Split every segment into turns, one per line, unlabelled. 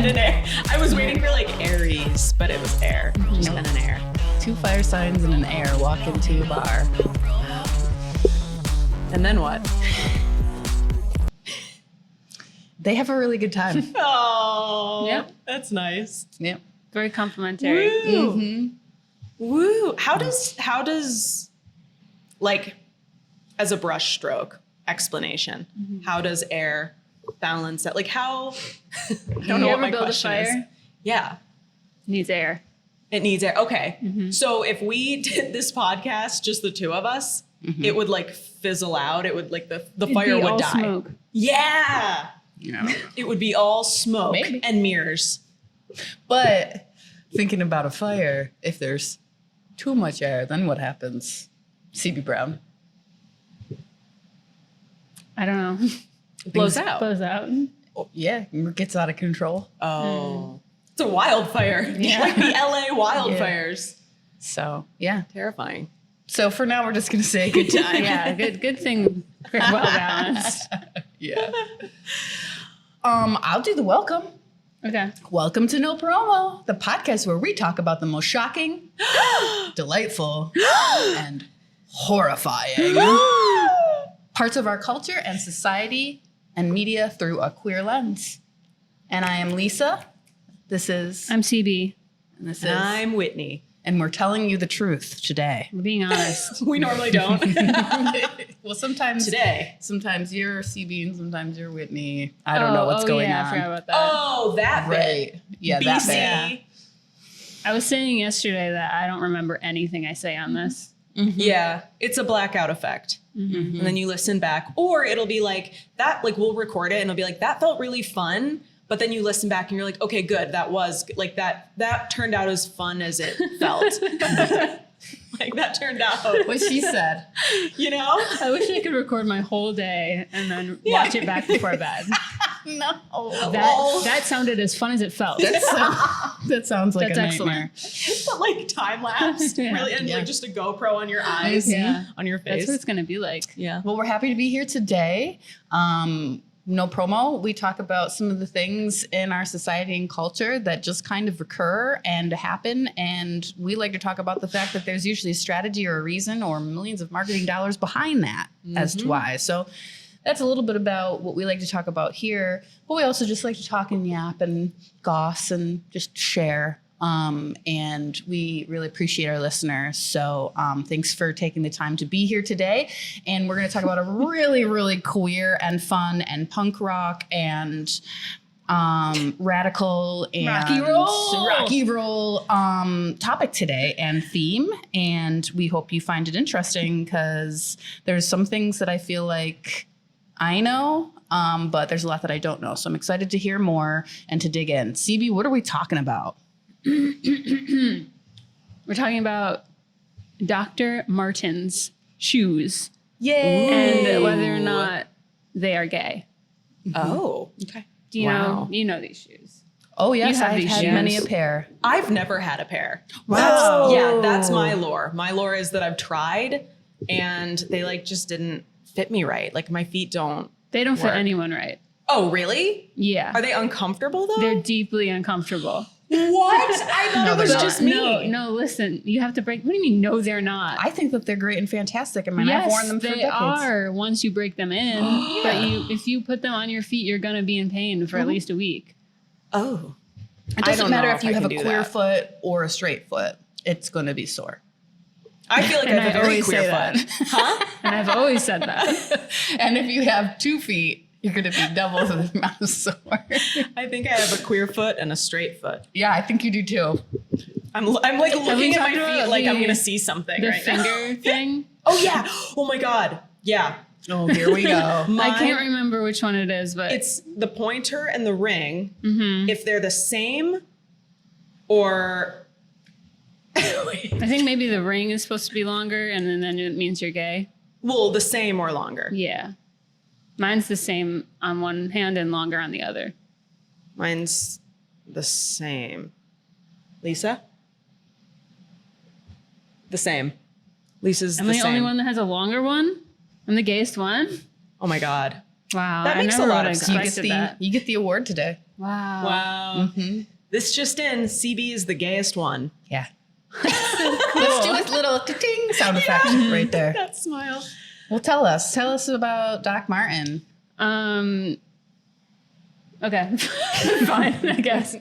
an air. I was waiting for like Aries, but it was air. Just been an air.
2 fire signs and an air walk into a bar.
And then what?
They have a really good time.
Oh,
Yep.
That's nice.
Yep.
Very complimentary.
Woo.
Mm-hmm.
Woo. How does like as a brush stroke explanation, how does air balance that? Like how, I don't know
you
what my
ever build a
question
fire?
is. Yeah.
Needs air.
It needs air. Okay. So if we did this podcast, just the two of us, it would like fizzle out. It would like the
It'd
fire
be
would
all
die.
Smoke.
Yeah.
Yeah.
It would be all smoke
Maybe.
and mirrors.
But thinking about a fire, if there's too much air, then what happens? CB Brown.
I don't know.
It blows out.
Blows out.
Oh, yeah, it gets out of control.
Oh. It's a wildfire.
Yeah.
Like the LA wildfires.
So, yeah.
Terrifying.
So for now, we're just going to say good time.
Yeah, good thing. We're well balanced.
Yeah. I'll do the welcome.
Okay.
Welcome to No Promo, the podcast where we talk about the most shocking, delightful, and horrifying parts of our culture and society and media through a queer lens. And I am Lisa. This is
I'm CB.
and this
And
is
I'm Whitney.
and we're telling you the truth today.
We're being honest.
We normally don't.
Well, sometimes
Today.
sometimes you're CB and sometimes you're Whitney. I don't know what's going
yeah,
on.
I forgot about that.
Oh, that bit.
Right. Yeah,
BC.
that bit.
I was saying yesterday that I don't remember anything I say on this.
Yeah, it's a blackout effect. And then you listen back, or it'll be like that, like we'll record it and it'll be like, that felt really fun. But then you listen back and you're like, okay, good. That was like that turned out as fun as it felt. Like that turned out,
What she said.
you know?
I wish I could record my whole day and then watch it back before bed.
No.
That sounded as fun as it felt.
That sounds like
That's
a
excellent.
nightmare.
But like time lapse,
Yeah.
really, and
Yeah.
like just a GoPro on your eyes,
Yeah.
on your
That's
face.
what it's going to be like.
Yeah.
Well, we're happy to be here today. No promo. We talk about some of the things in our society and culture that just kind of occur and happen. And we like to talk about the fact that there's usually a strategy or a reason or millions of marketing dollars behind that as to why. So that's a little bit about what we like to talk about here. But we also just like to talk and yap and goss and just share. And we really appreciate our listeners. So thanks for taking the time to be here today. And we're going to talk about a really, really queer and fun and punk rock and radical and rocky roll topic today and theme. And we hope you find it interesting because there's some things that I feel like I know, but there's a lot that I don't know. So I'm excited to hear more and to dig in. CB, what are we talking about?
We're talking about Dr. Martens shoes
Yay!
and whether or not they are gay.
Oh, okay.
Do you
Wow.
know these shoes?
Oh, yes,
You have
I've
these
had
shoes.
many a pair.
I've never had a pair.
Wow.
That's my lore. My lore is that I've tried and they like just didn't fit me right. Like my feet don't.
They don't fit
Work.
anyone right.
Oh, really?
Yeah.
Are they uncomfortable though?
They're deeply uncomfortable.
What? I thought
No,
it was
they're not.
just me.
No, listen. You have to break. What do you mean? No, they're not.
I think that they're great and fantastic. I mean, I've
Yes,
worn them for
they
decades.
are once you break them in. But if you put them on your feet, you're gonna be in pain for at least a week.
Oh.
It doesn't
don't
matter
know
if you
I
have a
can do
queer
that.
foot or a straight foot. It's going to be sore.
I feel like I
And
have a
I
very
always
queer
say that.
foot. Huh?
And I've always said that.
And if you have 2 feet, you're going to be double the amount of sore.
I think I have a queer foot and a straight foot.
Yeah, I think you do too.
I'm like
we
looking at my
talked about
feet like I'm
the-
gonna see something
The
right now.
finger thing.
Oh yeah. Oh my God. Yeah.
Oh, here we go.
I can't remember which one it is, but
It's the pointer and the ring.
Mm-hmm.
If they're the same, or
I think maybe the ring is supposed to be longer, and then it means you're gay.
well, the same or longer.
Yeah, mine's the same on one hand and longer on the other.
Mine's the same. Lisa? The same. Lisa's
Am
the
I the
same.
only one that has a longer one? I'm the gayest one.
Oh my God.
Wow,
That
I
makes a
never
lot
would
of
have
sense.
You get
expected
the
that.
you get the award today.
Wow.
Wow. This just in, CB is the gayest one.
Yeah. Let's do his little ting sound effect right there.
That smile.
Well, tell us about Doc Marten.
Okay. Fine, I guess.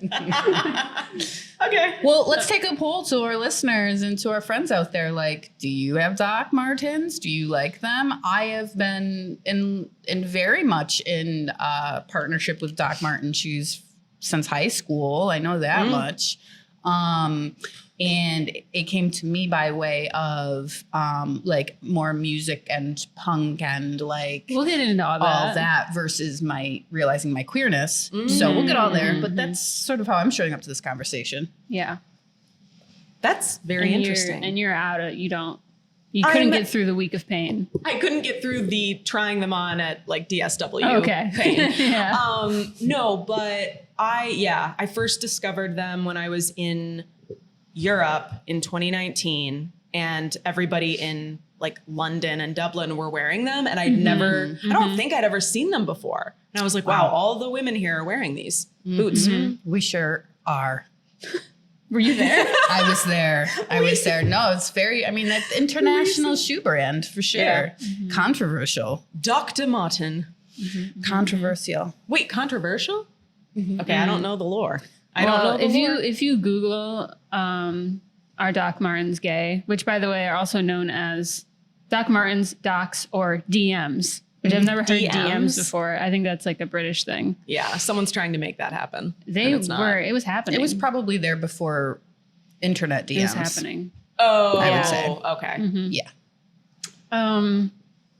Okay.
Well, let's take a poll to our listeners and to our friends out there. Like, do you have Doc Martens? Do you like them? I have been in very much in partnership with Doc Marten shoes since high school. I know that much. And it came to me by way of like more music and punk and like
We'll get into all that.
versus my realizing my queerness. So we'll get all there, but that's sort of how I'm showing up to this conversation.
Yeah.
That's very interesting.
You're out of, you couldn't get through the week of pain.
I couldn't get through the trying them on at like DSW
Okay.
pain.
Yeah.
No, but I first discovered them when I was in Europe in 2019, and everybody in like London and Dublin were wearing them, and I don't think I'd ever seen them before. And I was like, wow, all the women here are wearing these boots.
We sure are.
Were you there?
I was there. No, it's very, I mean, that international shoe brand for sure.
Yeah.
Controversial.
Dr. Marten.
Controversial.
Wait, controversial? Okay, I don't know the lore. I
Well,
don't know the lore.
if you Google our Doc Martens gay, which by the way are also known as Doc Martens, Docs, or DMs, which I've never heard DMs before. I think that's like a British thing.
Yeah, someone's trying to make that happen.
It was happening.
It was probably there before internet DMs.
It was happening.
Oh,
I would say.
Okay.
Yeah.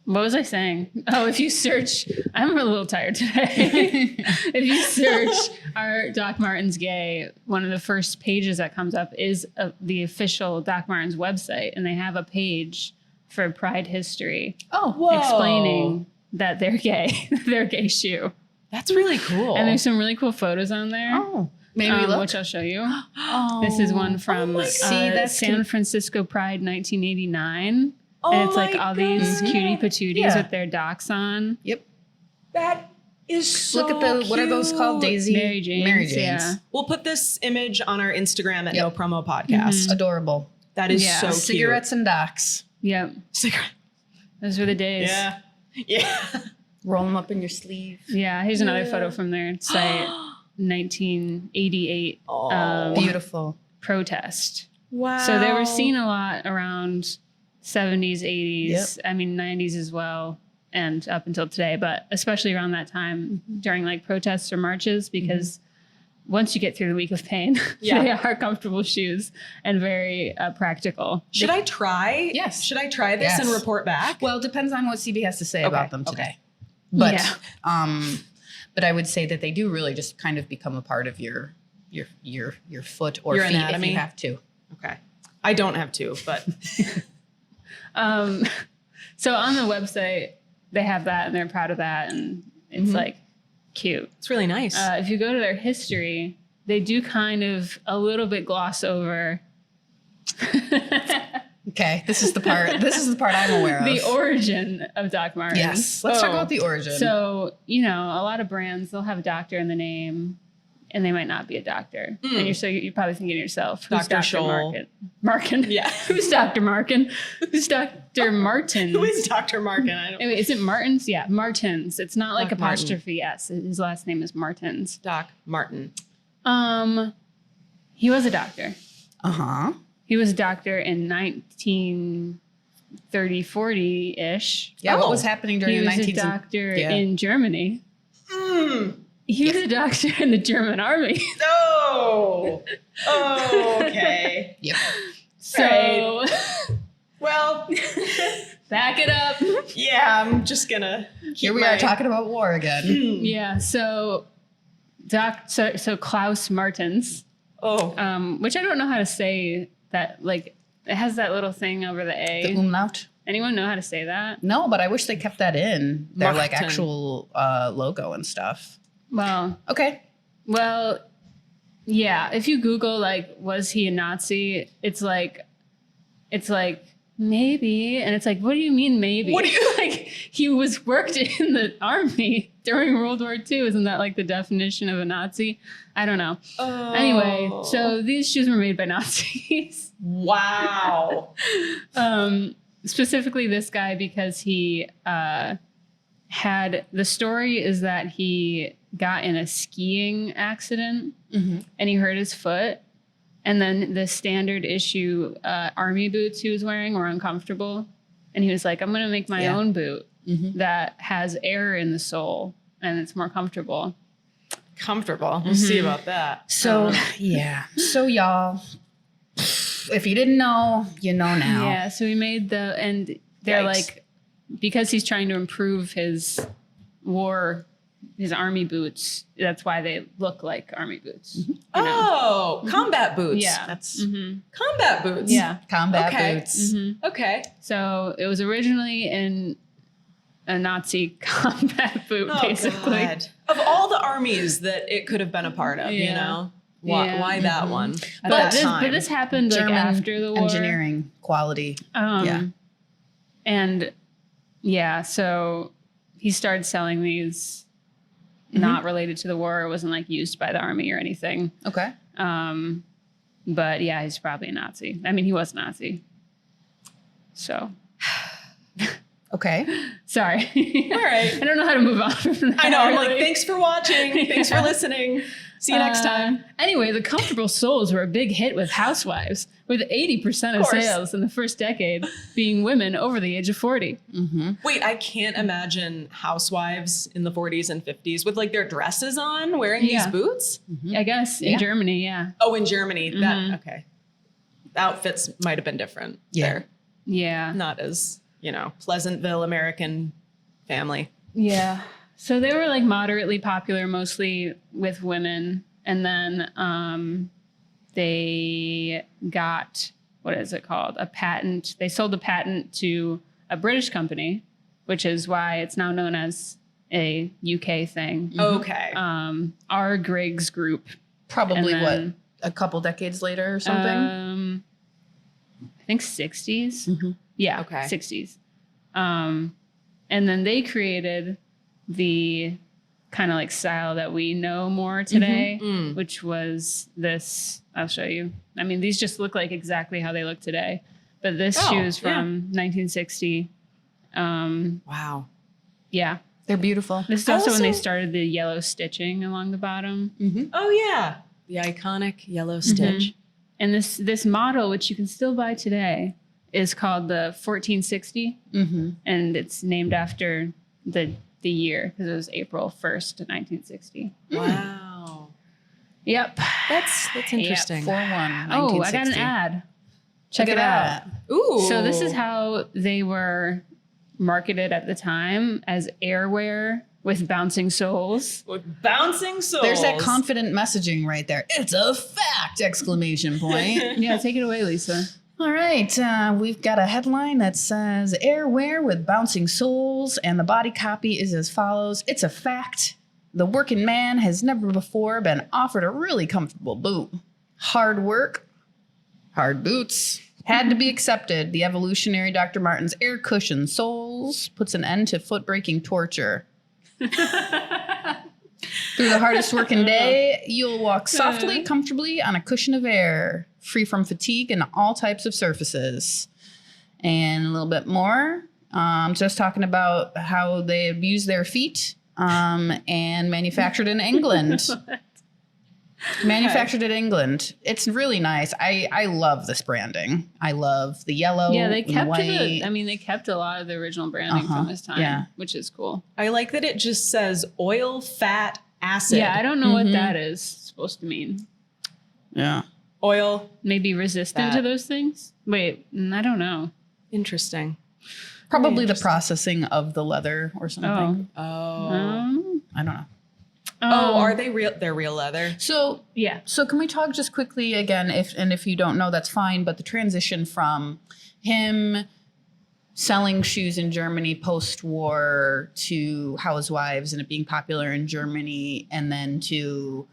What was I saying? Oh, if you search, I'm a little tired today. If you search our Doc Martens gay, one of the first pages that comes up is the official Doc Martens website. And they have a page for Pride history.
Oh,
whoa.
Explaining that they're gay, they're a gay shoe.
That's really cool.
And there's some really cool photos on there.
Oh, maybe look.
Which I'll show you.
Oh,
This is one from
that's
San Francisco Pride 1989. And it's like all these cutie patooties with their docs on.
Yep.
That is so
Look at the, what are those called? Daisy?
Mary Janes. Yeah.
We'll put this image on our Instagram at No Promo Podcast.
Adorable.
That is so cute.
Cigarettes and docs.
Yep.
Cigarette.
Those were the days.
Yeah. Yeah.
Roll them up in your sleeve.
Yeah. Here's another photo from their site. 1988
Beautiful.
protest.
Wow.
So they were seen a lot around 70s, 80s, I mean 90s as well, and up until today, but especially around that time during like protests or marches, because once you get through the week of pain, they are comfortable shoes and very practical.
Should I try?
Yes.
Should I try this and report back?
Well, it depends on what CB has to say about them today. But but I would say that they do really just kind of become a part of your foot or
your
feet
anatomy.
if you have to.
Okay. I don't have to, but
so on the website, they have that and they're proud of that. And it's like cute.
it's really nice.
If you go to their history, they do kind of a little bit gloss over.
Okay, this is the part I'm aware of.
The origin of Doc Martens.
Yes. Let's talk about the origin.
So, a lot of brands, they'll have a doctor in the name and they might not be a doctor. And you're probably thinking to yourself, who's
Dr.
Dr.
Scholl.
Marken?
Yeah.
Who's Dr. Marken? Who's Dr. Martens?
Who is Dr. Marken? I don't
Is it Martens? Yeah, Martens. It's not like
Doc
apostrophe S. His last name is Martens.
Doc Marten.
He was a doctor.
Uh-huh.
He was a doctor in 1930, 40-ish.
Yeah, what was happening during
He
the
was
19th?
a doctor in Germany. He was a doctor in the German army.
Oh. Oh, okay.
Yep.
So,
Well,
back it up.
yeah, I'm just gonna
Here we are talking about war again.
Yeah, so Klaus Martens, which I don't know how to say that, like, it has that little thing over the A.
The umlaut.
Anyone know how to say that?
No, but I wish they kept that in their like
Marten.
actual logo and stuff.
Well,
Okay.
yeah, if you Google, like, was he a Nazi? It's like maybe. And it's like, what do you mean maybe?
What do you-
like, he worked in the army during World War II. Isn't that like the definition of a Nazi? I don't know.
Oh.
Anyway, so these shoes were made by Nazis.
Wow.
Specifically this guy, because he the story is that he got in a skiing accident and he hurt his foot. And then the standard issue army boots he was wearing were uncomfortable. And he was like, I'm going to make my own boot that has air in the sole and it's more comfortable.
Comfortable. We'll see about that.
So, So, y'all, if you didn't know, you know now.
Yeah. So he made and they're like, because he's trying to improve his army boots, that's why they look like army boots. You know?
Combat boots.
Yeah.
That's combat boots.
Yeah.
Combat
Okay.
boots.
Okay.
So it was originally in a Nazi combat boot, basically.
God. Of all the armies that it could have been a part of, you know? Why that one? At that time.
But this happened like
German
after the war.
engineering quality.
And so he started selling these not related to the war. It wasn't like used by the army or anything.
Okay.
But yeah, he's probably a Nazi. I mean, he was a Nazi. So.
Okay.
Sorry.
All right.
I don't know how to move on from that.
I know. I'm
really.
like, thanks for watching. Thanks for listening. See you next time.
Anyway, the comfortable soles were a big hit with housewives, with 80% of sales in the first decade being women over the age of 40.
Wait, I can't imagine housewives in the 40s and 50s with like their dresses on wearing these boots.
I guess in Germany, yeah.
Oh, in Germany. Okay. The outfits might have been different there.
Yeah.
Not as, Pleasantville American family.
Yeah. So they were like moderately popular, mostly with women. And then they got, what is it called? A patent. They sold the patent to a British company, which is why it's now known as a UK thing.
Okay.
Our Griggs Group.
Probably a couple decades later or something?
I think 60s. Yeah.
Okay.
60s. And then they created the kind of like style that we know more today, which was this. I'll show you. I mean, these just look like exactly how they look today. But this shoe is from 1960.
Wow.
Yeah.
They're beautiful.
This is also when they started the yellow stitching along the bottom.
Oh, yeah. The iconic yellow stitch.
And this model, which you can still buy today, is called the 1460. And it's named after the year because it was April 1st, 1960.
Wow.
Yep.
That's interesting.
4/1.
Oh, I got an ad. Check it out.
Ooh.
So this is how they were marketed at the time, as airwear with bouncing soles.
With bouncing soles.
There's that confident messaging right there. It's a fact! Exclamation point.
Yeah, take it away, Lisa.
All right, we've got a headline that says airwear with bouncing soles, and the body copy is as follows. It's a fact. The working man has never before been offered a really comfortable boot. Hard work, hard boots, had to be accepted. The evolutionary Dr. Martens air cushion soles puts an end to foot-breaking torture. Through the hardest working day, you'll walk softly, comfortably on a cushion of air, free from fatigue and all types of surfaces. And a little bit more, just talking about how they abuse their feet, and manufactured in England. Manufactured in England. It's really nice. I love this branding. I love the yellow.
Yeah, they
and the
kept
white.
they kept a lot of the original branding from this time, which is cool.
I like that it just says oil, fat, acid.
Yeah, I don't know what that is supposed to mean.
Yeah.
Oil.
Maybe resistant to those things? Wait, I don't know.
Interesting.
Probably the processing of the leather or something.
Oh.
I don't know.
Are they real? They're real leather.
So
Yeah.
So can we talk just quickly again, if you don't know, that's fine, but the transition from him selling shoes in Germany post-war to housewives and it being popular in Germany, and then to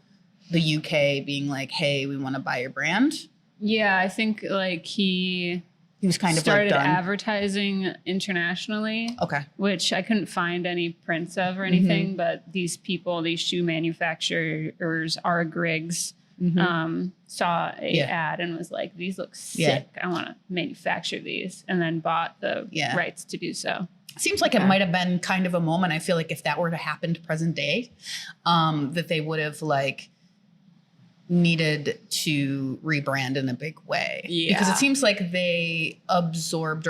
the UK being like, hey, we want to buy your brand?
Yeah, I think like he
He was kind of like
started
done.
advertising internationally.
Okay.
Which I couldn't find any prints of or anything, but these people, these shoe manufacturers, are Griggs, saw a ad and was like, these look sick. I want to manufacture these, and then bought the rights to do so.
Seems like it might have been kind of a moment. I feel like if that were to happen to present day, that they would have like needed to rebrand in a big way.
Yeah.
Because it seems like they absorbed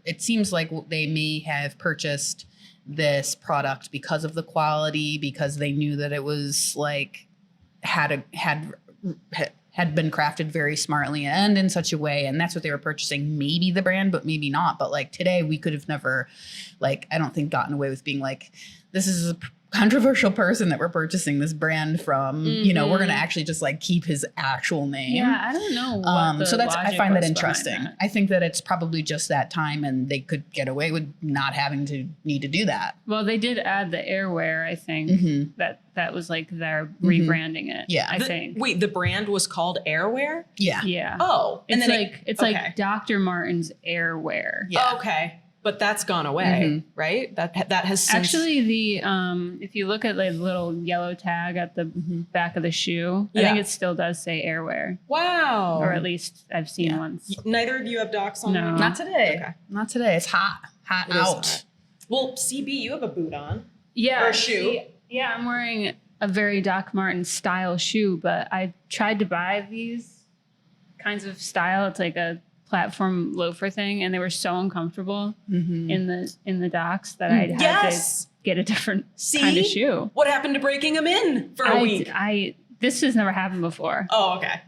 it seems like they may have purchased this product because of the quality, because they knew that it was like had been crafted very smartly and in such a way, and that's what they were purchasing. Maybe the brand, but maybe not. But like today, we could have never, like, I don't think gotten away with being like, this is a controversial person that we're purchasing this brand from. You know, we're gonna actually just like keep his actual name.
Yeah, I don't know. What
So that's, I find that interesting.
That.
I think that it's probably just that time, and they could get away with not having to need to do that.
Well, they did add the airwear, I think. That was like they're rebranding it.
Yeah.
I think.
Wait, the brand was called Airwear?
Yeah.
Yeah.
Oh.
It's
and then
like like Dr. Martens airwear.
Yeah.
Oh, okay. But that's gone away, right? That has since...
Actually, the if you look at the little yellow tag at the back of the shoe, I think it still does say airwear.
Wow.
Or at least I've seen once.
Neither of you have docs on?
No.
right?
Not today.
Okay.
Not today. It's hot. Hot
It is
out.
hot. Well, CB, you have a boot on.
Yeah.
Or a shoe.
Yeah, I'm wearing a very Doc Martens style shoe, but I tried to buy these kinds of style. It's like a platform loafer thing, and they were so uncomfortable in the docks that I had to get a different kind of shoe.
What happened to breaking them in for a week?
This has never happened before.
Oh, okay.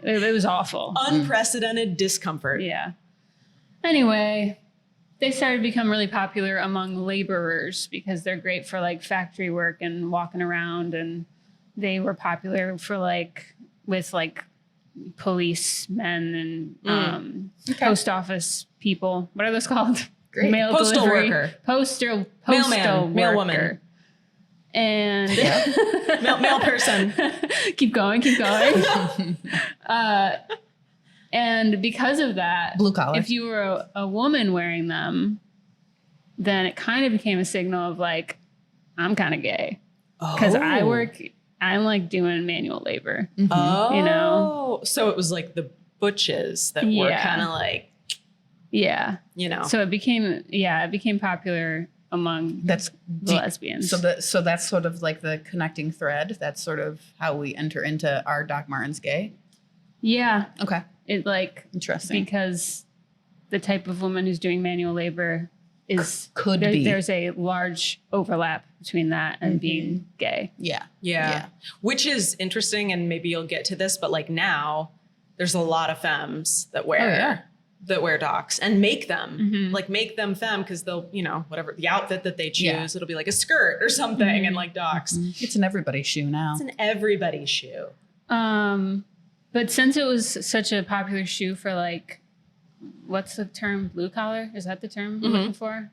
It was awful.
Unprecedented discomfort.
Yeah. Anyway, they started to become really popular among laborers because they're great for like factory work and walking around, and they were popular for like with like policemen and post office people. What are those called?
Great.
Mail
Postal
delivery.
worker.
Postal
Mailman.
worker.
Mailwoman.
And
Mail person.
keep going. And because of that,
Blue collar.
if you were a woman wearing them, then it kind of became a signal of like, I'm kind of gay. Because I'm like doing manual labor.
Oh.
You know?
So it was like the butches that were kind of like,
yeah.
you know.
So it became popular among the lesbians.
So that's sort of like the connecting thread. That's sort of how we enter into our Doc Martens gay.
Yeah.
Okay.
It like
interesting
because the type of woman who's doing manual labor is there's a large overlap between that and being gay.
Yeah. Which is interesting, and maybe you'll get to this, but like now there's a lot of femmes that wear docs and make them make them femme, because they'll, you know, whatever the outfit that they choose, it'll be like a skirt or something and like docs.
It's an everybody's shoe now.
It's an everybody's shoe.
But since it was such a popular shoe for like, what's the term? Blue collar? Is that the term I'm looking for?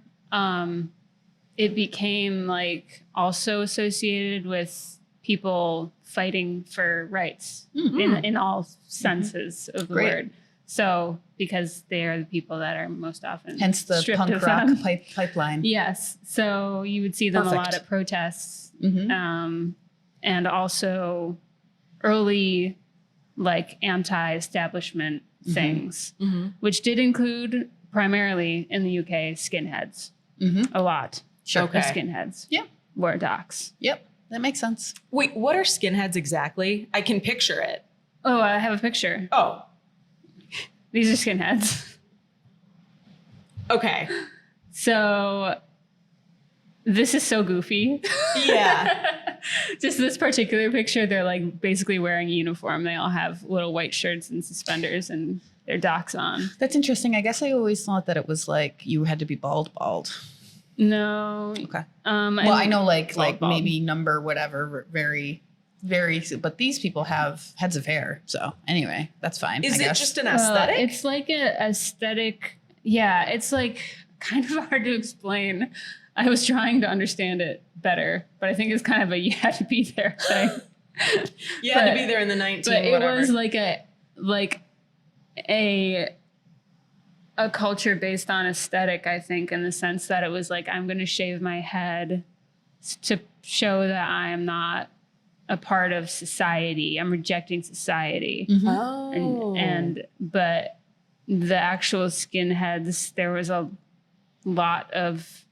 It became like also associated with people fighting for rights in all senses of the word. So because they are the people that are most often
hence the
stripped
punk
of
rock
them.
pipeline.
Yes. So you would see them a lot at protests, and also early like anti-establishment things, which did include primarily in the UK skinheads. A lot of skinheads.
Yep.
Wore docs.
Yep. That makes sense.
Wait, what are skinheads exactly? I can picture it.
Oh, I have a picture.
Oh,
These are skinheads.
okay.
So this is so goofy.
Yeah.
Just this particular picture, they're like basically wearing a uniform. They all have little white shirts and suspenders and their docs on.
That's interesting. I guess I always thought that it was like you had to be bald.
No.
Okay.
Well,
I know like
bald.
maybe number whatever very but these people have heads of hair. So anyway, that's fine.
Is
I
it
guess.
just an aesthetic?
It's like an aesthetic. Yeah, it's like kind of hard to explain. I was trying to understand it better, but I think it's kind of a you had to be there thing.
You had to be there in the 19.
But it
whatever.
was like a a culture based on aesthetic, I think, in the sense that it was like, I'm going to shave my head to show that I am not a part of society. I'm rejecting society.
Oh.
But the actual skinheads, there was a lot of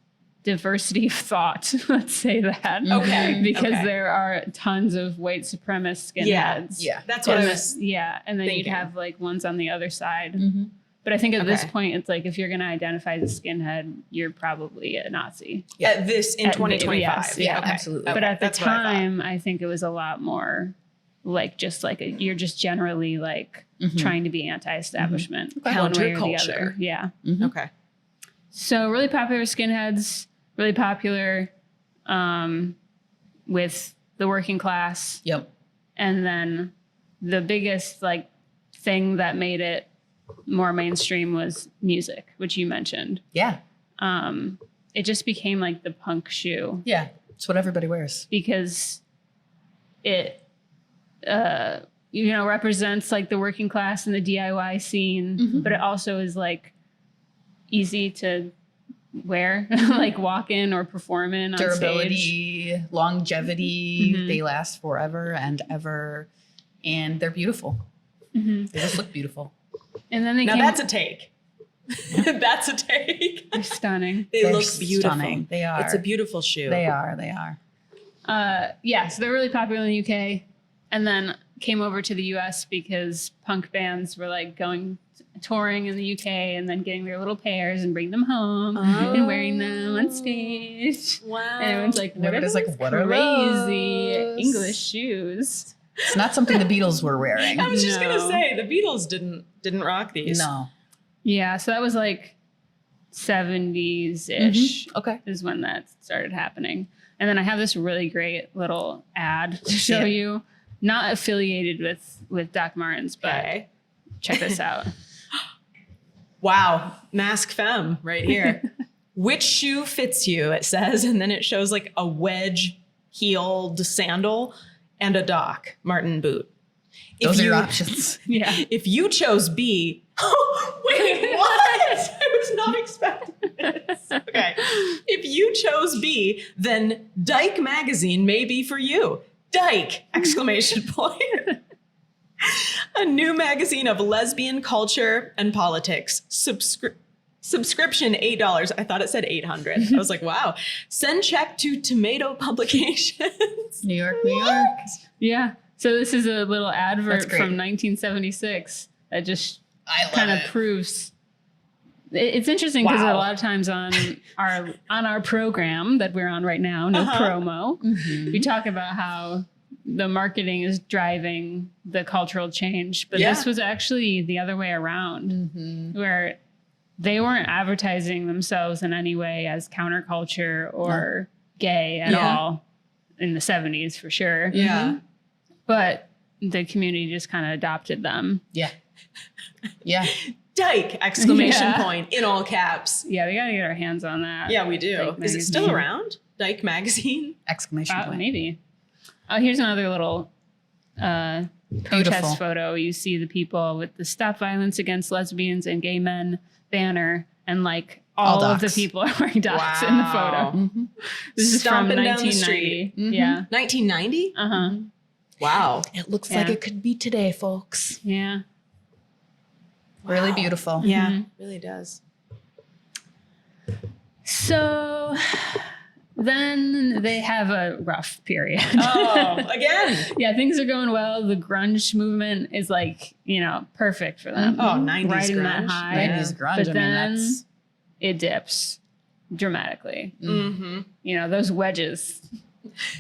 diversity of thought. Let's say that.
Okay.
Because
Okay.
there are tons of white supremacist skinheads.
Yeah.
That's what I was.
Yeah. And then you'd
thinking.
have like ones on the other side.
Mm-hmm.
But I think at this
Okay.
point, it's like, if you're going to identify as a skinhead, you're probably a Nazi.
At this in
At-
2025.
yes, yeah,
Okay.
absolutely.
Okay,
But at the
that's what I thought.
time, I think it was a lot more like just like you're just generally like trying to be anti-establishment, one way or the
Counterculture.
other. Yeah.
Okay.
So really popular skinheads, really popular with the working class.
Yep.
And then the biggest like thing that made it more mainstream was music, which you mentioned.
Yeah.
It just became like the punk shoe
Yeah. It's what everybody wears.
because it represents like the working class and the DIY scene, but it also is like easy to wear, like walk in or perform in on stage.
Durability, longevity, they last forever and ever. And they're beautiful. They just look beautiful.
And then they
Now
came,
that's a take. That's a take.
they're stunning.
They
They're
look beautiful.
stunning. They are.
It's a beautiful shoe.
They are.
Yeah, so they're really popular in the UK, and then came over to the US because punk bands were like going touring in the UK and then getting their little pairs and bring them home and wearing them on stage.
Wow.
And everyone's like, what are
Everybody's like,
those
what are
crazy
those?
English shoes?
It's not something the Beatles were wearing.
I was just gonna
No.
say the Beatles didn't rock these.
No.
Yeah, so that was like 70s-ish
Okay.
is when that started happening. And then I have this really great little ad to show you, not affiliated with Doc Martens, but
Okay.
check this out.
Wow. Mask femme right here. Which shoe fits you? It says, and then it shows like a wedge heeled sandal and a Doc Marten boot.
Those are your options.
Yeah.
If you chose B, wait, what? I was not expecting this. Okay. If you chose B, then Dyke magazine may be for you. Dyke! Exclamation point. A new magazine of lesbian culture and politics. Subscription $8. I thought it said 800. I was like, wow. Send check to Tomato Publications.
New York, New York.
Yeah. So this is a little advert
That's great.
from 1976 that just
I love
kind of
it.
proves. It's interesting because
Wow.
a lot of times on our program that we're on right now, no promo, we talk about how the marketing is driving the cultural change, but
Yeah.
this was actually the other way around, where they weren't advertising themselves in any way as counterculture or gay at
Yeah.
all in the 70s for sure.
Yeah.
But the community just kind of adopted them.
Yeah. Yeah.
Dyke! Exclamation
Yeah.
point in all caps.
Yeah, we got to get our hands on that.
Yeah, we do.
Dyke
Is it still
magazine.
around? Dyke magazine?
Exclamation point.
Maybe. Oh, here's another little
Beautiful.
protest photo. You see the people with the Stop Violence Against Lesbians and Gay Men banner, and like all of the
docs.
people are wearing docs in the
Wow.
photo. This is from
Stomping down the
1990.
street.
Yeah.
1990?
Uh-huh.
Wow.
It looks
Yeah.
like it could be today, folks.
Yeah.
Really beautiful.
Yeah,
Mhm.
it really does.
So then they have a rough period.
Oh, again.
Yeah, things are going well. The grunge movement is like, perfect for them.
Oh, 90s
Riding
grunge.
that high.
90s grunge.
But
I mean,
then
that's
it dips dramatically.
Mm-hmm.
Those wedges,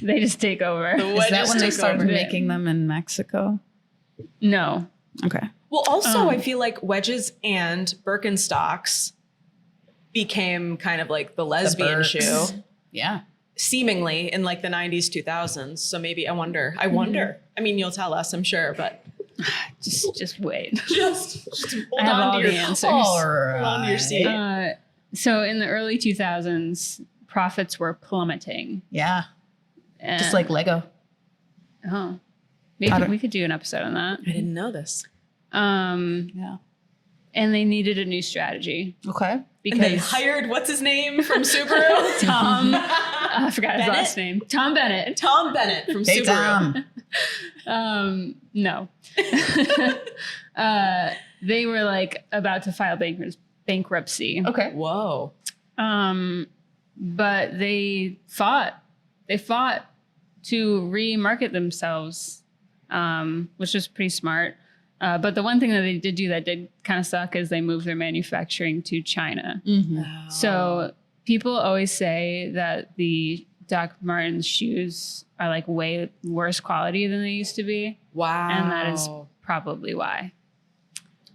they just take over.
is that when they started
over.
making them in Mexico?
No.
Okay.
Well, also, I feel like wedges and Birkenstocks became kind of like the lesbian
Birks.
shoe,
Yeah.
seemingly in like the 90s, 2000s. So maybe I wonder. I mean, you'll tell us, I'm sure, but
Just wait.
just hold
I have
on
all
to your
the answers.
All
Hold on to your
right.
seat.
So in the early 2000s, profits were plummeting.
Yeah.
And,
Just like Lego.
maybe
I don't-
we could do an episode on that.
I didn't know this.
Yeah.
and they needed a new strategy.
Okay.
Because
And they hired, what's his name from Subaru?
Tom, I forgot his last name. Tom Bennett.
Tom Bennett from
Hey,
Subaru.
Tom. No. They were like about to file bankruptcy.
Okay.
Whoa.
But they fought to remarket themselves, which was pretty smart. But the one thing that they did do that did kind of suck is they moved their manufacturing to China.
Mm-hmm.
So people always say that the Doc Martens shoes are like way worse quality than they used to be.
Wow.
And that is probably why.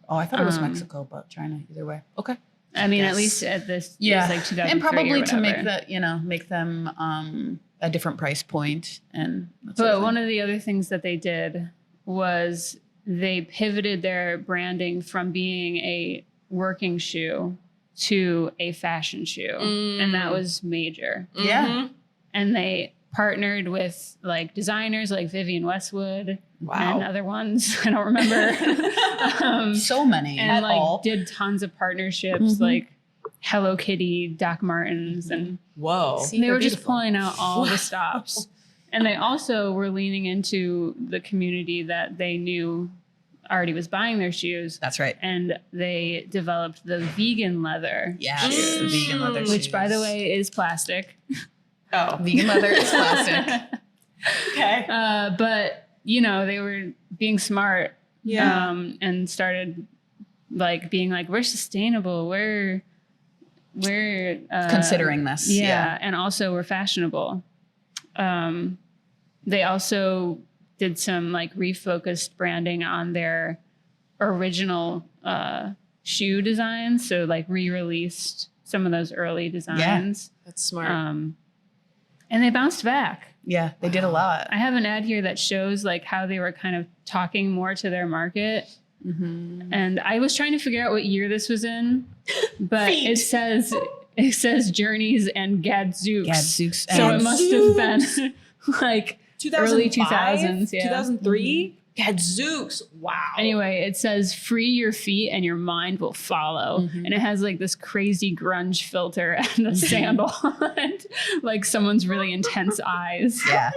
Oh, I thought it was Mexico, but China either way. Okay.
I mean,
Yes.
at least at this,
Yeah.
it's like 2003
And probably
or
to make
whatever.
that, make them a different price point and that sort
But
of
one
thing.
of the other things that they did was they pivoted their branding from being a working shoe to a fashion shoe. And that was major.
Yeah.
And they partnered with like designers like Vivienne Westwood
Wow.
and other ones. I don't remember.
So many.
And
at
like
all.
did tons of partnerships like Hello Kitty, Doc Martens, and
Whoa.
See,
they
they're
were just
beautiful.
pulling out all the stops. And they also were leaning into the community that they knew already was buying their shoes.
That's right.
And they developed the vegan leather,
Yes. The vegan leather
which by the
shoes.
way is plastic.
Oh.
Vegan leather is plastic.
Okay.
But they were being smart.
Yeah.
And started like being like, we're sustainable. We're
Considering this.
yeah. And also we're fashionable. They also did some like refocused branding on their original shoe designs. So like re-released some of those early designs.
That's smart.
And they bounced back.
Yeah. They did a lot.
I have an ad here that shows like how they were kind of talking more to their market.
Mm-hmm.
And I was trying to figure out what year this was in, but
Feet.
it says Journeys and Gadzooks.
Gadzooks.
So it
and-
must have been like
2005?
early 2000s, yeah.
2003? Gadzooks. Wow.
Anyway, it says free your feet and your mind will follow. And it has like this crazy grunge filter and a sandal and like someone's really intense eyes.
Yeah.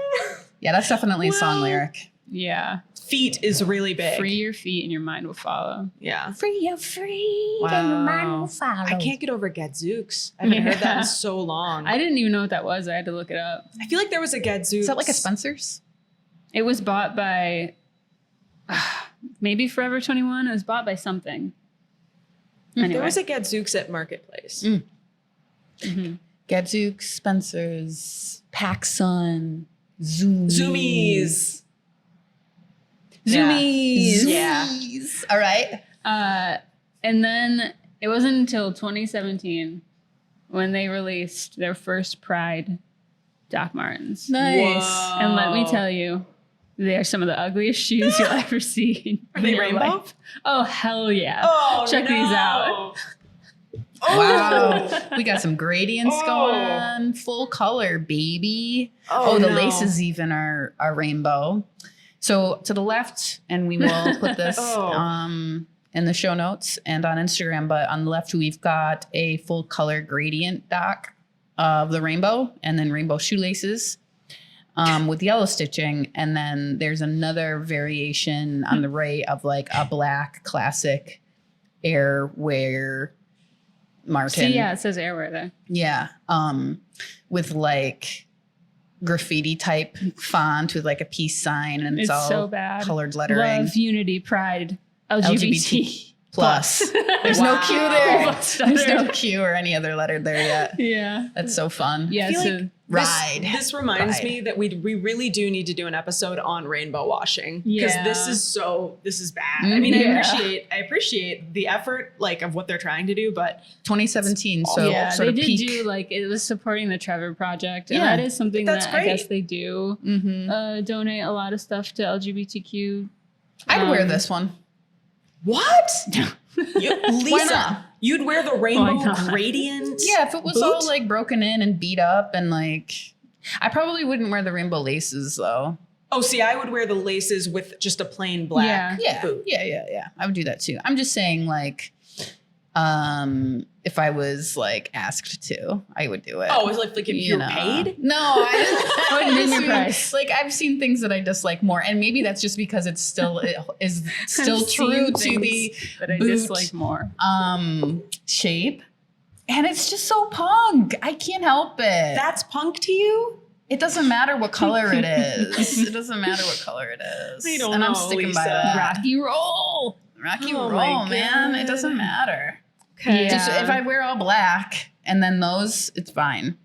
Yeah, that's definitely a song
Wow.
lyric.
Yeah.
Feet is really big.
Free your feet and your mind will follow.
Yeah.
Free your free.
Wow. I can't get over Gadzooks. I haven't heard that
Yeah.
in so long.
I didn't even know what that was. I had to look it up.
I feel like there was a Gadzooks.
Is that like a Spencer's?
It was bought by maybe Forever 21. It was bought by something. Anyway.
There was a Gadzooks at Marketplace.
Gadzooks, Spencer's, PacSun, Zoomies.
Zoomies.
Zoomies.
Yeah.
Zoomies. All right.
And then it wasn't until 2017 when they released their first Pride Doc Martens.
Nice.
Whoa.
And let me tell you, they're some of the ugliest shoes you'll ever see.
Are they
in your
rainbow?
life. Oh, hell yeah.
Oh,
Check these out.
Oh.
Wow. We got some gradients
Oh.
going on. Full color, baby. Oh, the
no.
laces even are rainbow. So to the left, and we will put this
Oh.
in the show notes and on Instagram, but on the left, we've got a full color gradient doc of the rainbow and then rainbow shoelaces with yellow stitching. And then there's another variation on the right of like a black classic Airwear Martin.
See, yeah, it says Airwear there.
Yeah. With like graffiti type font with like a peace sign and it's
It's
all
so bad.
colored lettering.
Love, unity, pride, LGBT.
Plus. There's no Q there.
Plus.
There's no Q or any other letter there yet.
Yeah.
That's so fun.
Yeah.
I feel
So
like
Ride.
This reminds
Ride.
me that we really do need to do an episode on rainbow washing because
Yeah.
this is bad. I mean,
Yeah.
I appreciate the effort like of what they're trying to do, but
2017. So
yeah,
sort
they
of
did
peak.
do like it was supporting the Trevor Project, and
Yeah.
that is something
That's
that I guess
great.
they do
Mhm.
donate a lot of stuff to LGBTQ.
I'd wear this one.
what? Lisa,
not?
you'd wear the rainbow
Why not?
gradient?
Yeah, if it was
boot?
all like broken in and beat up and like, I probably wouldn't wear the rainbow laces though.
Oh, see, I would wear the laces with just a plain black
Yeah,
boot.
yeah. I would do that too. I'm just saying like, If I was like asked to, I would do it.
Oh, it's like if you're paid?
No, I
Name your
mean,
price.
like I've seen things that I dislike more, and maybe that's just because it is still
I've
true
seen
to the
things that I
boot,
dislike more.
shape, and it's just so punk. I can't help it.
That's punk to you?
It doesn't matter what color it is. It doesn't matter what color it is.
I don't
and I'm
know,
sticking by
Lisa.
that.
Rocky roll.
Rocky
Oh my
roll, man. It
God.
doesn't matter.
Okay.
Just if I wear all black and then those, it's fine.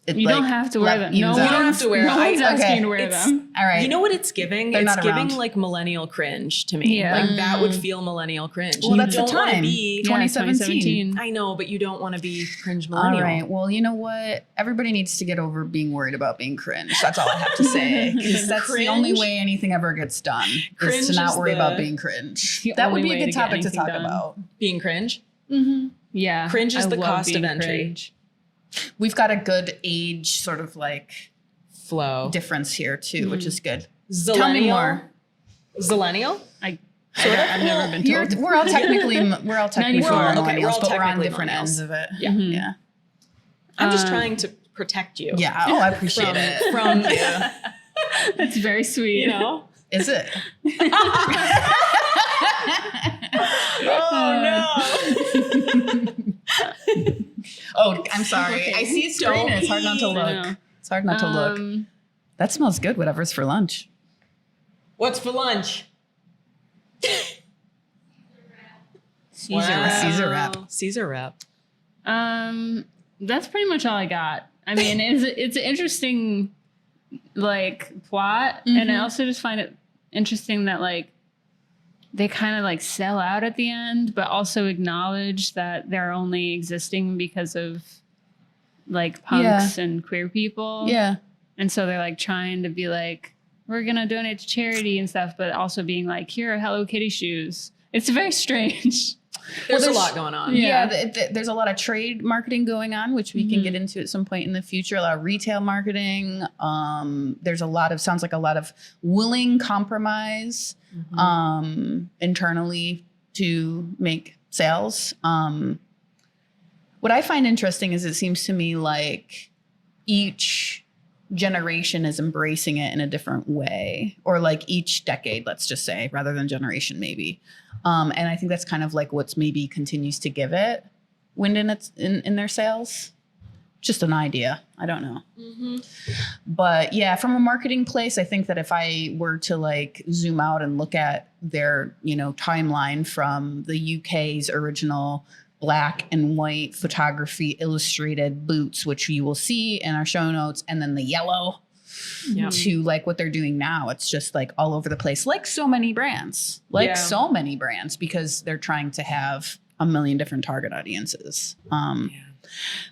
It,
You
like,
don't have to wear them.
evens
You
out.
don't have to wear
No
them.
one's
I-
asking
okay.
you to wear
It's-
them.
All right.
You know what it's giving?
They're
It's
not
giving
around.
like millennial cringe to me.
Yeah.
Like that would feel millennial cringe.
Well,
You
that's the
don't wanna
time.
be.
2017.
I know, but you don't want to be cringe
All
millennial.
right. Well, you know what? Everybody needs to get over being worried about being cringe. That's all I have to say. 'Cause that's the only
Cringe?
way anything ever gets done
Cringe
is to not
is
worry
the-
about being cringe.
The
That would
only
be a
way
good
to get
topic to
anything
talk
done.
about.
Being cringe.
Yeah.
Cringe is
I
the
love
cost of
being
entry.
cringe.
We've got a good age sort of like
Flow.
difference here too, which is good.
Zillennial.
Tell me more.
Zillennial?
I've never been
You're,
told.
we're all technically
94.
millennials,
Okay, we're all
but we're on
technically
different
millennials.
ends of it.
Yeah.
Mhm.
Yeah.
I'm just trying to protect you.
Yeah. Oh, I appreciate
From,
it.
from
That's very sweet.
you know.
Is it?
Oh no.
Oh, I'm sorry.
Okay.
I see a screen
Don't
and it's hard not to
I
look.
know.
It's hard not to look. That smells good, whatever's for lunch.
What's for lunch?
Caesar wrap.
Caesar wrap.
That's pretty much all I got. I mean, it's an interesting like plot, and I also just find it interesting that like they kind of like sell out at the end, but also acknowledge that they're only existing because of like punks and queer people.
Yeah.
And so they're like trying to be like, we're gonna donate to charity and stuff, but also being like, here are Hello Kitty shoes. It's very strange.
There's a lot going on.
Yeah.
There's a lot of trade marketing going on, which we can get into at some point in the future. A lot of retail marketing. There's sounds like a lot of willing compromise internally to make sales. What I find interesting is it seems to me like each generation is embracing it in a different way, or like each decade, let's just say, rather than generation maybe. And I think that's kind of like what's maybe continues to give it wind in their sails. Just an idea. I don't know. But yeah, from a marketing place, I think that if I were to like zoom out and look at their, timeline from the UK's original black and white photography illustrated boots, which you will see in our show notes, and then the yellow to like what they're doing now. It's just like all over the place, like so many brands, because they're trying to have a million different target audiences.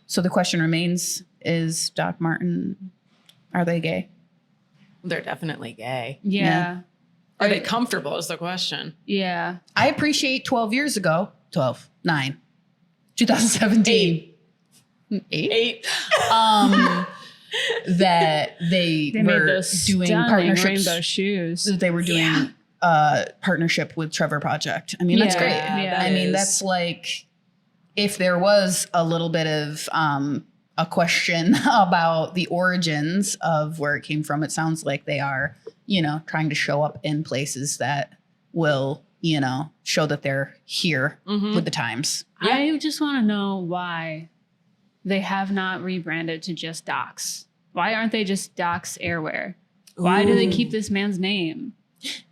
So the question remains, is Doc Marten, are they gay?
They're definitely gay.
Yeah.
Are they comfortable is the question.
Yeah.
I appreciate 12 years ago, 2017. Eight. That they
They
were
made those
doing
stunning
partnerships.
rainbow shoes.
That they were doing partnership with Trevor Project. I mean, that's great.
Yeah,
I mean, that's like, if there was a little bit of a question about the origins of where it came from, it sounds like they are, trying to show up in places that will, show that they're here with the times.
Yeah.
I just want to know why they have not rebranded to just Docs. Why aren't they just Docs Airwear? Why do they keep this man's name?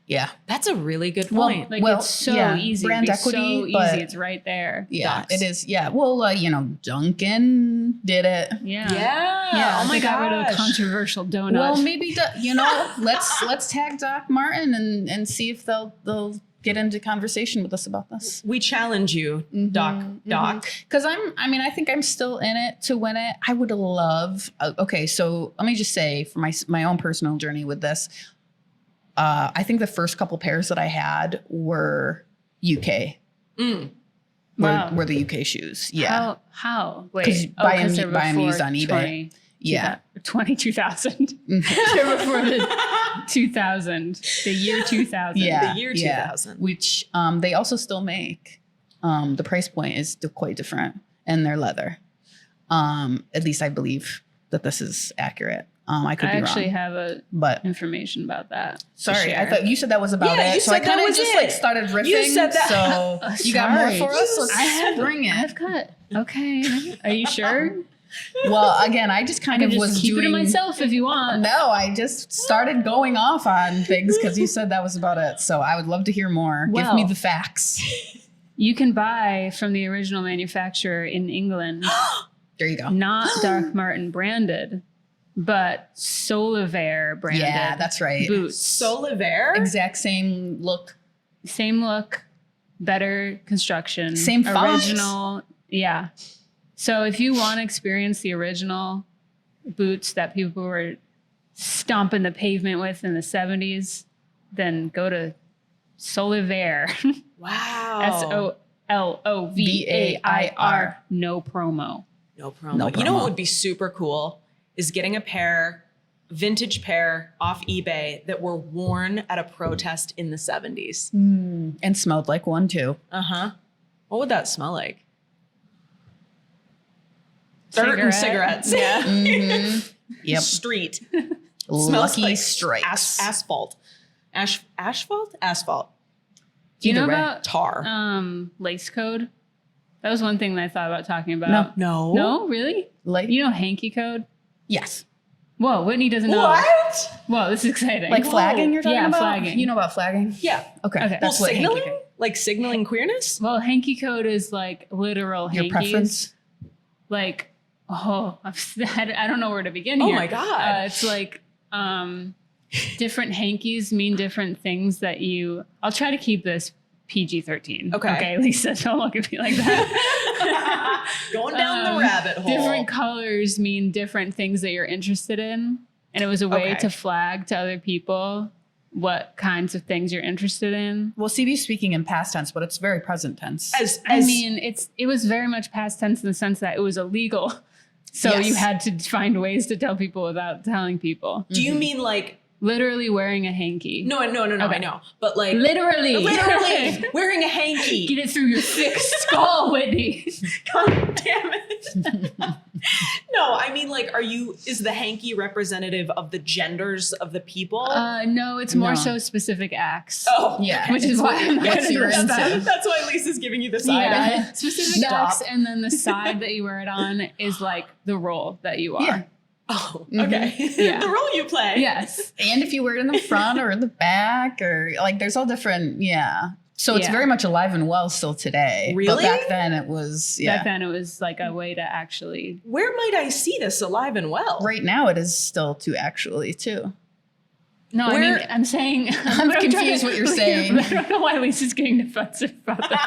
Yeah.
That's a really good point.
Like it's so easy.
Brand
It'd be
equity,
so
but
easy. It's right there.
yeah,
Docs.
it is. Yeah. Well, Duncan did it.
Yeah.
Yeah. Oh my
they got rid of
gosh.
controversial donut.
Well, maybe let's tag Doc Marten and see if they'll get into conversation with us about this.
We challenge you, Doc.
Because I think I'm still in it to win it. I would love. Okay, so let me just say for my own personal journey with this, I think the first couple pairs that I had were UK.
Wow.
Were the UK shoes? Yeah.
How?
'Cause
Wait.
buy 'em-
they're
buy 'em
before
used on eBay. Yeah.
22,000. They're before the 2000. The year 2000.
Yeah.
The year
yeah.
2000.
Which they also still make. The price point is quite different, and they're leather. At least I believe that this is accurate. I could be wrong.
I actually have information about that.
Sorry, I thought you said that was about
Yeah,
it.
you
So I
said
kind
that
of
was
just
it.
like started riffing.
You said that.
So you got more for us? Let's bring it.
I've got. Okay. Are you sure?
Well, again, I just kind of
just
was
keep
doing
it to myself if you want.
No, I just started going off on things because you said that was about it. So I would love to hear more. Give
Well,
me the facts.
You can buy from the original manufacturer in England,
There you go.
not Doc Marten branded, but Soliver branded.
Yeah, that's right.
Boots.
Soliver?
Exact same look.
Same look, better construction.
Same font.
Original. Yeah. So if you want to experience the original boots that people were stomping the pavement with in the 70s, then go to Soliver.
Wow.
SOLOVAIR. No promo.
No promo.
No
You know what
promo.
would be super cool is getting a vintage pair off eBay that were worn at a protest in the 70s.
And smelled like one too.
Uh-huh. What would that smell like? Dirt and cigarettes.
Yeah.
Yep.
Street.
Lucky
like
Strikes.
asphalt. Asphalt? Asphalt.
Do you know
Either way.
about lace code? That was one thing that I thought about talking about.
No.
No, really?
Like,
You know hanky code?
yes.
Whoa, Whitney doesn't know.
What?
Whoa, this is exciting.
Like flagging you're talking
Yeah,
about?
flagging.
You know about flagging?
Yeah.
Okay.
Okay.
That's
Well,
what
signaling?
hanky.
Like signaling queerness?
Well, hanky code is like literal
Your
hankies.
preference?
Like, I don't know where to begin
Oh
here.
my God.
It's like different hankies mean different things that you. I'll try to keep this PG-13.
Okay.
Okay, Lisa, don't look at me like that.
Going down the rabbit hole.
Different colors mean different things that you're interested in. And it was a way
Okay.
to flag to other people what kinds of things you're interested in.
Well, CB's speaking in past tense, but it's very present tense.
I mean, it was very much past tense in the sense that it was illegal. So
Yes.
you had to find ways to tell people without telling people.
Do you mean like
Literally wearing a hanky.
no,
Okay.
I know. But like
Literally.
literally wearing a hanky.
Get it through your thick skull, Whitney.
God damn it. No, I mean like is the hanky representative of the genders of the people?
No, it's more
No.
so specific acts.
Oh,
Yeah.
Which is why I'm
Yes,
kind of
you're
messed up.
into.
That's why Lisa's giving you the side eye.
Yeah, specific
Stop.
acts, and then the side that you wear it on is like the role that you are.
Yeah.
Oh, okay.
Yeah.
The role you play.
Yes.
And if you wear it in the front or in the back or like there's all different, yeah. So it's
Yeah.
very much alive and well still today.
Really?
But back then it was, yeah.
Back then, it was like a way to actually.
Where might I see this alive and well?
Right now it is still too.
No, I
Where-
mean, I'm saying.
I'm confused what you're saying.
I don't know why Lisa's getting defensive about this.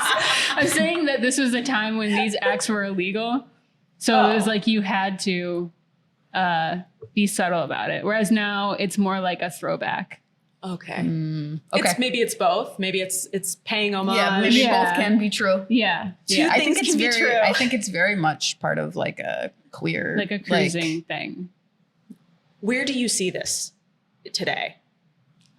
I'm saying that this was a time when these acts were illegal. So it was like you had to be subtle about it. Whereas now it's more like a throwback.
Okay.
Okay.
Maybe it's both. Maybe it's paying homage.
Yeah, maybe
Yeah.
both can be true.
Yeah.
Two
I think
things
it's
can be
very
true.
I think it's very much part of like a queer
Like a cruising thing.
Where do you see this today?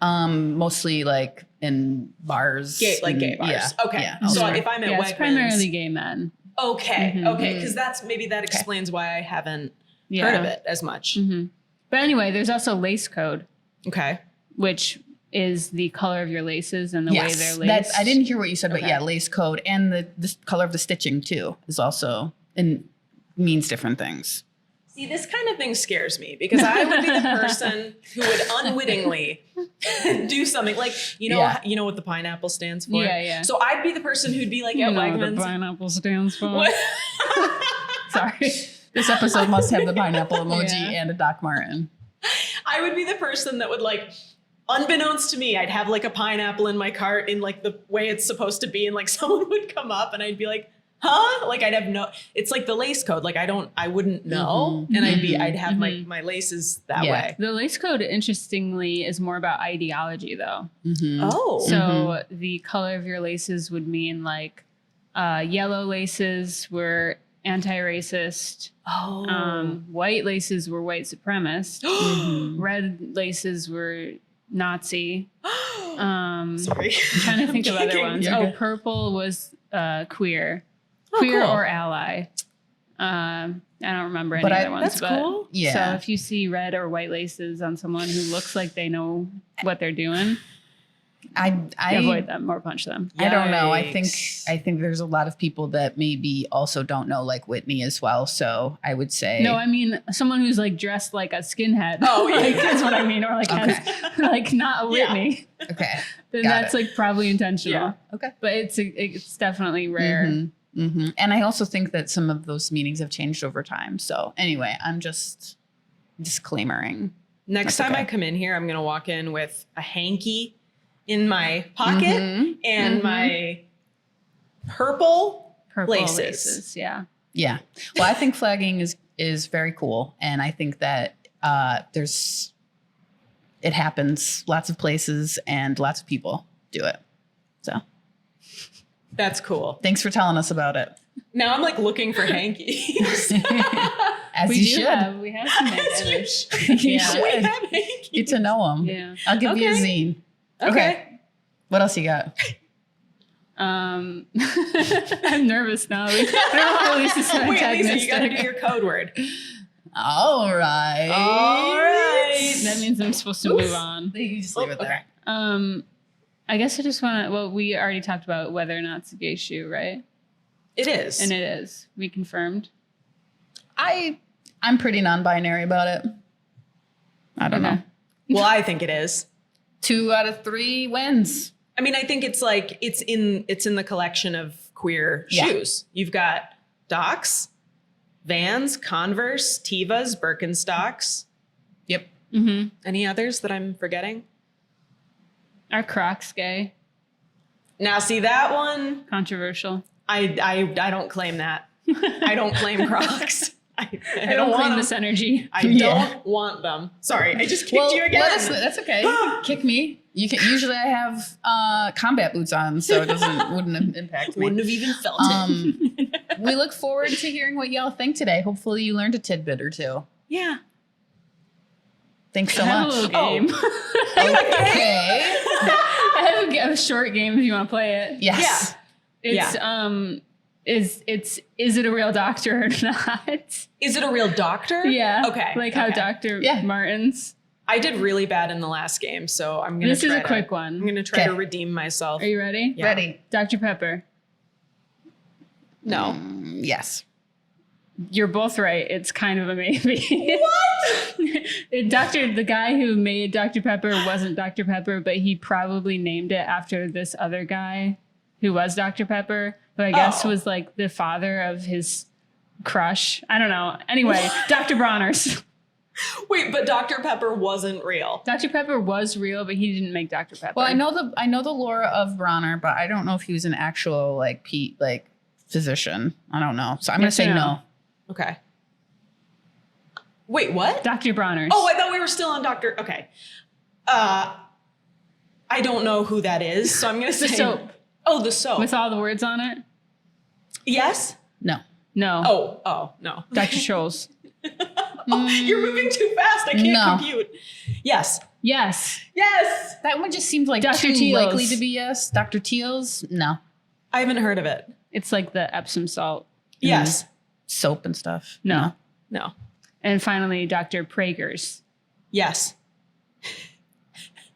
Mostly like in bars.
Gay bars.
Yeah,
Okay.
yeah,
So
elsewhere.
if I'm at
Yeah, it's
Wegmans,
primarily gay men.
okay,
Mhm.
okay, because that explains why I haven't
Yeah.
heard of it as much.
Mhm. But anyway, there's also lace code,
Okay.
which is the color of your laces and the way they're
Yes,
laced.
that's I didn't hear what you said, but
Okay.
yeah, lace code and the color of the stitching too is also and means different things.
See, this kind of thing scares me because I would be the person who would unwittingly do something like,
Yeah.
you know what the pineapple stands for?
Yeah, yeah.
So I'd be the person who'd be like
You
at
know what
Wegmans.
the pineapple stands for.
What?
Sorry.
This episode must have the pineapple emoji
Yeah.
and a Doc Marten.
I would be the person that would like, unbeknownst to me, I'd have like a pineapple in my cart in like the way it's supposed to be. And like someone would come up and I'd be like, huh? Like I'd have it's like the lace code. Like I wouldn't know. And I'd have my laces that
Yeah.
way.
The lace code, interestingly, is more about ideology, though.
Oh.
So the color of your laces would mean like yellow laces were anti-racist. White laces were white supremacist. Red laces were Nazi.
Sorry.
I'm trying to think of other ones.
You're
Oh,
good.
purple was queer.
Oh,
Queer
cool.
or ally. I don't remember any
But
other ones.
That's
but
cool.
Yeah.
So if you see red or white laces on someone who looks like they know what they're doing,
I
avoid them or punch them.
I don't know.
Yikes.
I think there's a lot of people that maybe also don't know, like Whitney as well. So I would say
No, I mean someone who's like dressed like a skinhead.
Oh, yeah.
Like, that's what I mean. Or like has like not a Whitney.
okay.
Then
Got
that's
it.
like probably intentional.
Yeah.
Okay.
But it's definitely rare.
And I also think that some of those meanings have changed over time. So anyway, I'm just disclaimering.
Next
That's
time
okay.
I come in here, I'm going to walk in with a hanky in my pocket
Mhm.
and my purple
Purple
laces.
laces. Yeah.
Yeah. Well, I think flagging is very cool. And I think that it happens lots of places and lots of people do it. So
That's cool.
thanks for telling us about it.
Now I'm like looking for hankies.
As
We
you
do
should.
have. We have some
As you
advantage.
should.
You
Yeah.
should.
We have hankies.
Get to know them.
Yeah.
I'll give you a
Okay.
zine.
Okay.
What else you got?
I'm nervous now. I don't know how Lisa's
Wait, Lisa,
antagonistic.
you got to do your code word.
All right.
All right.
That means I'm supposed to move on.
You just leave it there.
I guess I just want to. Well, we already talked about whether or not it's a gay shoe, right?
It is.
And it is. We confirmed.
I'm pretty non-binary about it. I don't
Okay.
know.
Well, I think it is.
2 out of 3 wins.
I mean, I think it's like it's in the collection of queer
Yeah.
shoes. You've got Docs, Vans, Converse, Tevas, Birkenstocks.
Yep.
Mm-hmm.
Any others that I'm forgetting?
Are Crocs gay?
Now, see that one.
Controversial.
I don't claim that. I don't claim Crocs. I
I
don't
don't
want
claim
them.
this energy.
I
Yeah.
don't want them. Sorry, I just kicked you again.
That's okay. Kick me. You can. Usually, I have combat boots on, so it wouldn't impact me.
Wouldn't have even felt it.
We look forward to hearing what y'all think today. Hopefully, you learned a tidbit or two.
Yeah.
Thanks so
I have a
much.
little
Oh.
game.
Okay.
I have a short game if you want to play it.
Yes.
It's is it a real doctor or not?
Is it a real doctor?
Yeah.
Okay.
Like how
okay.
Dr.
Yeah.
Martens.
I did really bad in the last game, so I'm gonna.
This is
try
a quick one.
I'm gonna try to
Okay.
redeem myself.
Are you ready?
Yeah.
Ready?
Dr. Pepper.
No.
Yes.
You're both right. It's kind of a maybe. What? The guy who made Dr. Pepper wasn't Dr. Pepper, but he probably named it after this other guy who was Dr. Pepper, who I guess
Oh.
was like the father of his crush. I don't know. Anyway, Dr. Bronner's.
Wait, but Dr. Pepper wasn't real.
Dr. Pepper was real, but he didn't make Dr. Pepper.
Well, I know the lore of Bronner, but I don't know if he was an actual physician. I don't know. So I'm gonna
Yes
say
or no?
no.
Okay. Wait, what?
Dr. Bronner's.
Oh, I thought we were still on Dr. Okay. I don't know who that is, so I'm gonna say
The soap
Oh, the soap.
with all the words on it.
Yes?
No.
No.
Oh, no.
Dr. Scholl's.
Oh, you're moving too fast. I can't
No.
compute. Yes.
Yes.
Yes.
That one just seems like
Dr.
too
Teal's.
likely to be yes. Dr. Teal's, no.
I haven't heard of it.
It's like the Epsom salt.
Yes.
Soap and stuff.
No.
No.
And finally, Dr. Prager's.
Yes.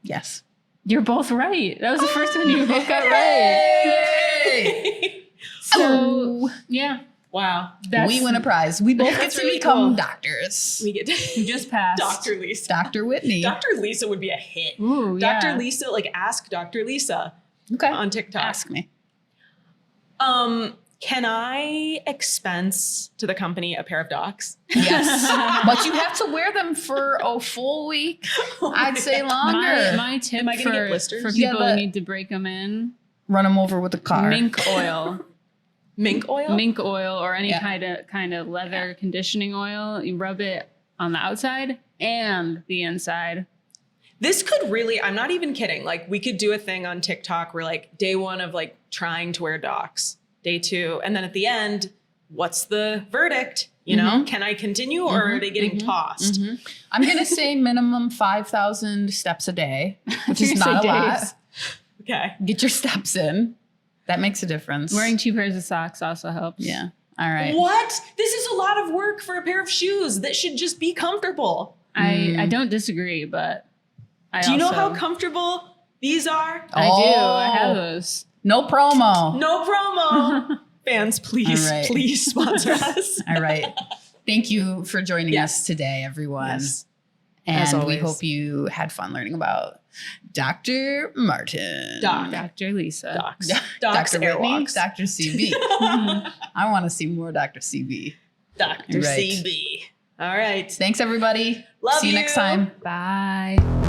Yes.
You're both right. That was the first one you both got right. So, yeah,
Wow.
that's,
We win a prize. We both get
That's
to
really
become
cool.
doctors.
We get
you just passed.
Dr. Lisa.
Dr. Whitney.
Dr. Lisa would be a hit.
Ooh,
Dr.
yeah.
Lisa, like ask Dr. Lisa
Okay.
on TikTok.
Ask me.
Can I expense to the company a pair of docs?
Yes. But you have to wear them for a full week. I'd say longer.
My tip
Am I gonna get
for
blisters?
Yeah,
people
but-
who need to break them in,
Run them over with a car.
mink oil.
Mink oil?
Mink oil or any
Yeah.
kind of leather conditioning oil. You rub it on the outside and the inside.
This could really, I'm not even kidding. Like we could do a thing on TikTok where like day one of like trying to wear docs, day two, and then at the end, what's the verdict? You know, can I continue or are they getting tossed?
I'm going to say minimum 5,000 steps a day, which is
You're gonna
not a
say
lot.
days.
Okay.
Get your steps in. That makes a difference.
Wearing 2 pairs of socks also helps.
Yeah. All right.
What? This is a lot of work for a pair of shoes that should just be comfortable.
I don't disagree, but
Do you know how comfortable these are?
I do. I have those.
No promo.
No promo. Fans, please,
All right.
please sponsor us.
All right. Thank you for joining us today, everyone.
Yes.
And
As
we
always.
hope you had fun learning about Dr. Martin.
Dr. Lisa.
Docs.
Dr. Whitney,
Airwalks.
Dr. CB. I want to see more Dr. CB.
Dr.
Right.
CB. All right.
Thanks, everybody.
Love
See you
you.
next time.
Bye.